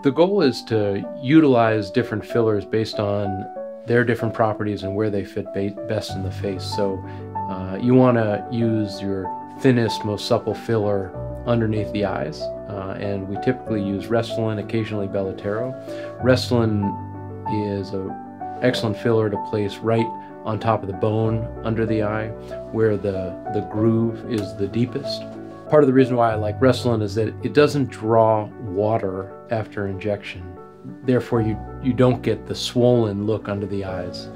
The goal is to utilize different fillers based on their different properties and where they fit best in the face. So you want to use your thinnest, most supple filler underneath the eyes, and we typically use Restylane, occasionally Belotero. Restylane is an excellent filler to place right on top of the bone under the eye, where the groove is the deepest. Part of the reason why I like Restylane is that it doesn't draw water after injection. Therefore, you don't get the swollen look under the eyes,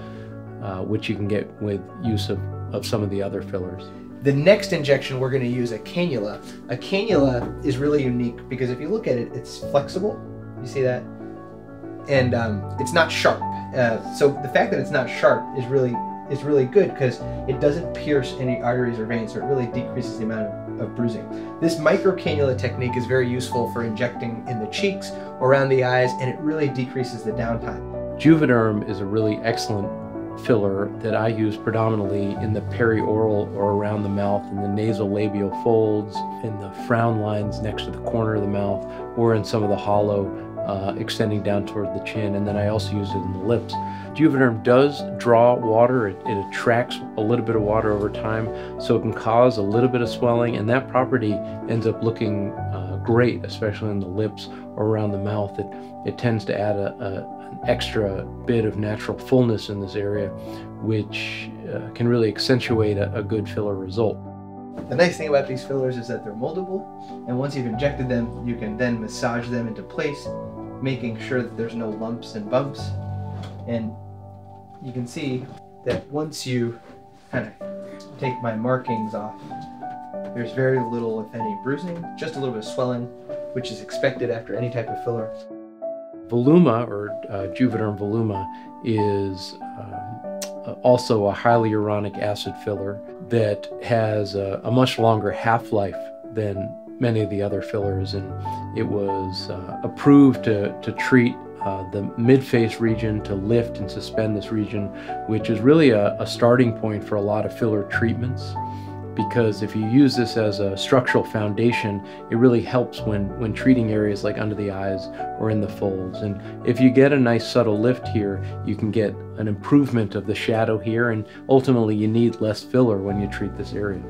which you can get with use of some of the other fillers. The next injection, we're going to use a cannula. A cannula is really unique because if you look at it, it's flexible. You see that? And it's not sharp. So the fact that it's not sharp is really good because it doesn't pierce any arteries or veins, so it really decreases the amount of bruising. This micro cannula technique is very useful for injecting in the cheeks or around the eyes, and it really decreases the downtime. Juvederm is a really excellent filler that I use predominantly in the perioral or around the mouth, in the nasolabial folds, in the frown lines next to the corner of the mouth, or in some of the hollow extending down toward the chin, and then I also use it in the lips. Juvederm does draw water. It attracts a little bit of water over time, so it can cause a little bit of swelling, and that property ends up looking great, especially in the lips or around the mouth. It tends to add an extra bit of natural fullness in this area, which can really accentuate a good filler result. The nice thing about these fillers is that they're moldable, and once you've injected them, you can then massage them into place, making sure that there's no lumps and bumps. And you can see that once you kind of take my markings off, there's very little, if any, bruising, just a little bit of swelling, which is expected after any type of filler. Voluma, or Juvederm Voluma, is also a hyaluronic acid filler that has a much longer half-life than many of the other fillers, and it was approved to treat the mid-face region, to lift and suspend this region, which is really a starting point for a lot of filler treatments, because if you use this as a structural foundation, it really helps when treating areas like under the eyes or in the folds. And if you get a nice subtle lift here, you can get an improvement of the shadow here, and ultimately you need less filler when you treat this area.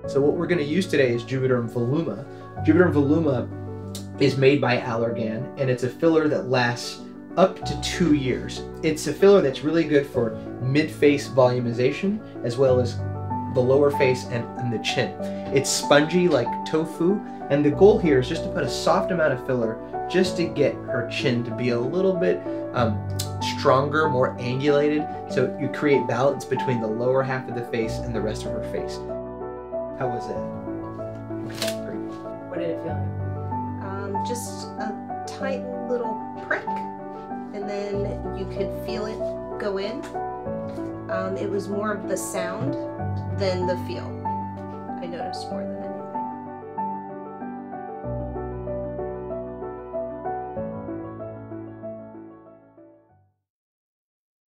So what we're going to use today is Juvederm Voluma. Juvederm Voluma is made by Allergan, and it's a filler that lasts up to 2 years. It's a filler that's really good for mid-face volumization as well as the lower face and the chin. It's spongy like tofu, and the goal here is just to put a soft amount of filler just to get her chin to be a little bit stronger, more angulated, so you create balance between the lower half of the face and the rest of her face. How was that? Great. What did it feel like? Just a tight little prick, and then you could feel it go in. It was more of the sound than the feel. I noticed more than that.